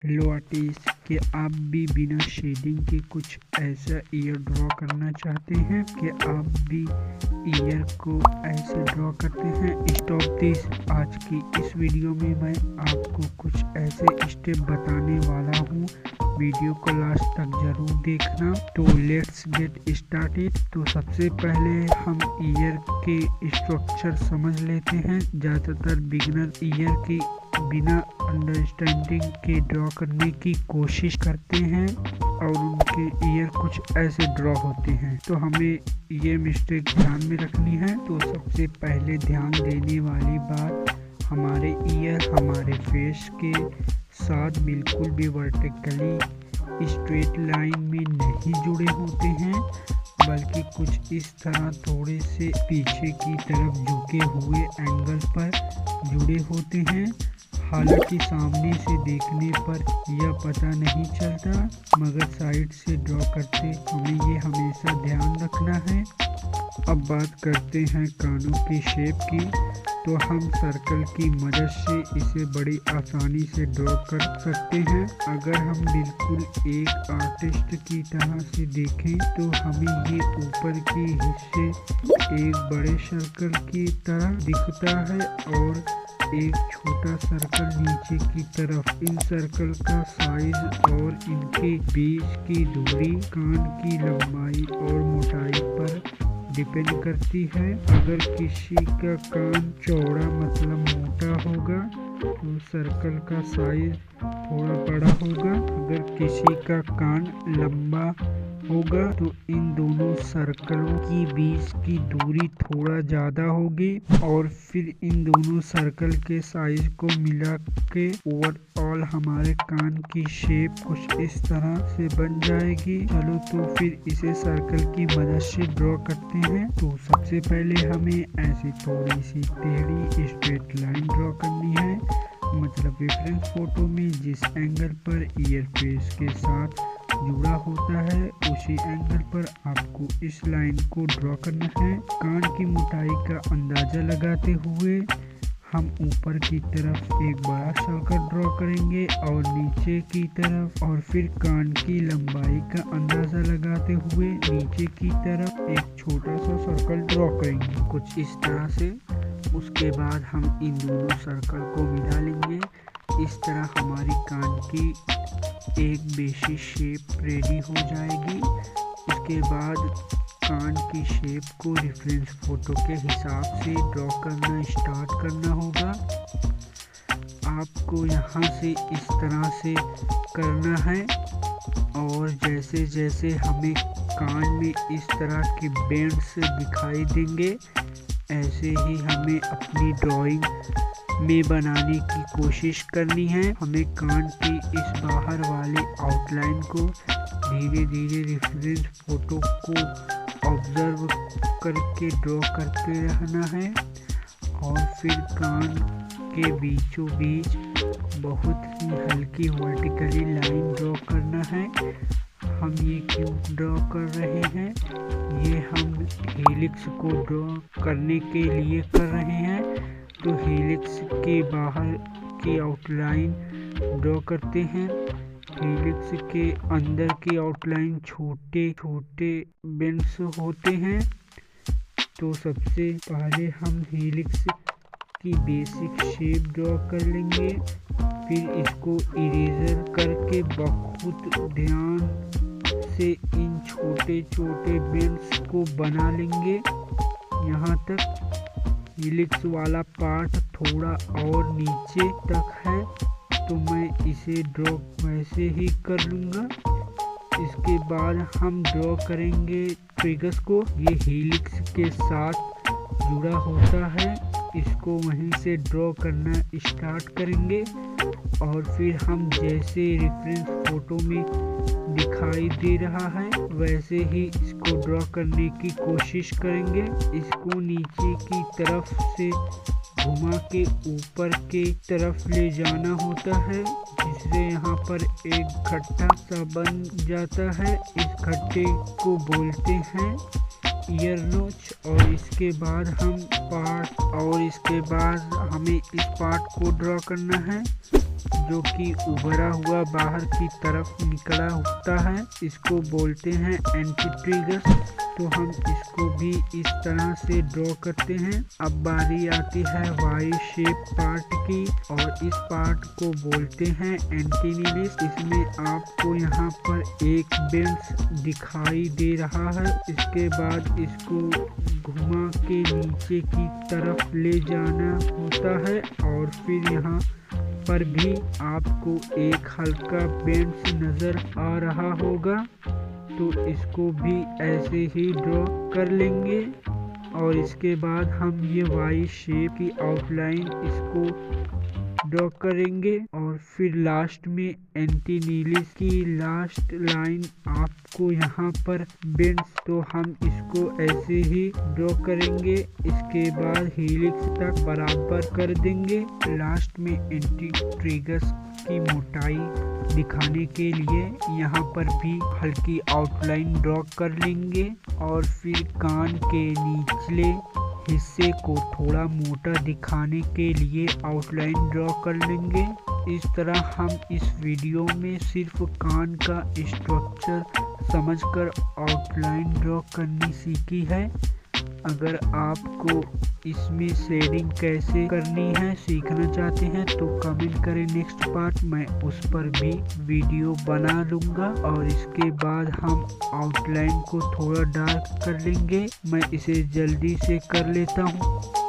Hello artist, कि आप भी बिना शेडिंग के कुछ ऐसा ईयर ड्रॉ करना चाहते हैं कि आप भी ईयर को ऐसे ड्रॉ करते हैं। Stop this. आज की इस वीडियो में मैं आपको कुछ ऐसे स्टेप बताने वाला हूँ। वीडियो को लास्ट तक जरूर देखना। तो लेट्स गेट स्टार्टेड। तो सबसे पहले हम ईयर के स्ट्रक्चर समझ लेते हैं। ज़्यादातर बिगिनर ईयर की बिना अंडरस्टैंडिंग के ड्रॉ करने की कोशिश करते हैं और उनके ईयर कुछ ऐसे ड्रॉ होते हैं। तो हमें ये मिस्टेक ध्यान में रखनी है। तो सबसे पहले ध्यान देने वाली बात, हमारे ईयर हमारे फेस के साथ बिल्कुल भी वर्टिकली स्ट्रेट लाइन में नहीं जुड़े होते हैं, बल्कि कुछ इस तरह थोड़े से पीछे की तरफ झुके हुए एंगल पर जुड़े होते हैं। हालांकि सामने से देखने पर यह पता नहीं चलता, मगर साइड से ड्रॉ करते हमें ये हमेशा ध्यान रखना है। अब बात करते हैं कानों की शेप की। तो हम सर्कल की मदद से इसे बड़ी आसानी से ड्रॉ कर सकते हैं। अगर हम बिल्कुल एक आर्टिस्ट की तरह से देखें तो हमें ये ऊपर के हिस्से एक बड़े सर्कल की तरह दिखता है और एक छोटा सर्कल नीचे की तरफ। इन सर्कल का साइज और इनके बीच की दूरी कान की लंबाई और मोटाई पर डिपेंड करती है। अगर किसी का कान चौड़ा मतलब मोटा होगा तो सर्कल का साइज थोड़ा बड़ा होगा। अगर किसी का कान लंबा होगा तो इन दोनों सर्कलों की बीच की दूरी थोड़ा ज़्यादा होगी और फिर इन दोनों सर्कल के साइज को मिला के ओवरऑल हमारे कान की शेप कुछ इस तरह से बन जाएगी। चलो तो फिर इसे सर्कल की मदद से ड्रॉ करते हैं। तो सबसे पहले हमें ऐसी थोड़ी सी टेढ़ी स्ट्रेट लाइन ड्रॉ करनी है। मतलब रेफरेंस फोटो में जिस एंगल पर ईयर फेस के साथ जुड़ा होता है उसी एंगल पर आपको इस लाइन को ड्रॉ करना है। कान की मोटाई का अंदाजा लगाते हुए हम ऊपर की तरफ एक बड़ा सर्कल ड्रॉ करेंगे और नीचे की तरफ, और फिर कान की लंबाई का अंदाजा लगाते हुए नीचे की तरफ एक छोटा सा सर्कल ड्रॉ करेंगे कुछ इस तरह से। उसके बाद हम इन दोनों सर्कल को मिला लेंगे। इस तरह हमारी कान की एक बेसिक शेप रेडी हो जाएगी। उसके बाद कान की शेप को रेफरेंस फोटो के हिसाब से ड्रॉ करना स्टार्ट करना होगा। आपको यहाँ से इस तरह से करना है और जैसे जैसे हमें कान में इस तरह के बैंड्स दिखाई देंगे ऐसे ही हमें अपनी ड्राइंग में बनाने की कोशिश करनी है। हमें कान की इस बाहर वाले आउटलाइन को धीरे धीरे रेफरेंस फोटो को ऑब्जर्व करके ड्रॉ करते रहना है और फिर कान के बीचों बीच बहुत ही हल्की वर्टिकली लाइन ड्रॉ करना है। हम ये क्यों ड्रॉ कर रहे हैं? ये हम हेलिक्स को ड्रॉ करने के लिए कर रहे हैं। तो हेलिक्स के बाहर की आउटलाइन ड्रॉ करते हैं। हेलिक्स के अंदर की आउटलाइन छोटे छोटे बेंड्स होते हैं। तो सबसे पहले हम हेलिक्स की बेसिक शेप ड्रॉ कर लेंगे, फिर इसको इरेजर करके बहुत ध्यान से इन छोटे छोटे बेंड्स को बना लेंगे। यहाँ तक हेलिक्स वाला पार्ट थोड़ा और नीचे तक है तो मैं इसे ड्रॉ वैसे ही कर लूँगा। इसके बाद हम ड्रॉ करेंगे ट्रिगर्स को। ये हेलिक्स के साथ जुड़ा होता है, इसको वहीं से ड्रॉ करना स्टार्ट करेंगे और फिर हम जैसे रेफरेंस फोटो में दिखाई दे रहा है वैसे ही इसको ड्रॉ करने की कोशिश करेंगे। इसको नीचे की तरफ से घुमा के ऊपर की तरफ ले जाना होता है, जिससे यहाँ पर एक गड्ढा सा बन जाता है। इस गड्ढे को बोलते हैं ईयर नोच। और इसके बाद हमें इस पार्ट को ड्रॉ करना है जो कि उभरा हुआ बाहर की तरफ निकला होता है, इसको बोलते हैं एंटी ट्रिगर्स। तो हम इसको भी इस तरह से ड्रॉ करते हैं। अब बारी आती है वाई शेप पार्ट की, और इस पार्ट को बोलते हैं एंटीनिलिस। इसमें आपको यहाँ पर एक बेंस दिखाई दे रहा है। इसके बाद इसको घुमा के नीचे की तरफ ले जाना होता है, और फिर यहाँ पर भी आपको एक हल्का बेंस नजर आ रहा होगा। तो इसको भी ऐसे ही ड्रॉ कर लेंगे, और इसके बाद हम ये वाई शेप की आउटलाइन इसको ड्रॉ करेंगे। और फिर लास्ट में एंटीनिलिस की लास्ट लाइन आपको यहाँ पर बेंड्स, तो हम इसको ऐसे ही ड्रॉ करेंगे। इसके बाद हेलिक्स तक बराबर कर देंगे। लास्ट में एंटी ट्रिगर्स की मोटाई दिखाने के लिए यहाँ पर भी हल्की आउटलाइन ड्रॉ कर लेंगे, और फिर कान के निचले हिस्से को थोड़ा मोटा दिखाने के लिए आउटलाइन ड्रॉ कर लेंगे। इस तरह हम इस वीडियो में सिर्फ कान का स्ट्रक्चर समझकर आउटलाइन ड्रॉ करनी सीखी है। अगर आपको इसमें शेडिंग कैसे करनी है सीखना चाहते हैं तो कमेंट करें नेक्स्ट पार्ट, मैं उस पर भी वीडियो बना लूँगा। और इसके बाद हम आउटलाइन को थोड़ा डार्क कर लेंगे। मैं इसे जल्दी से कर लेता हूँ।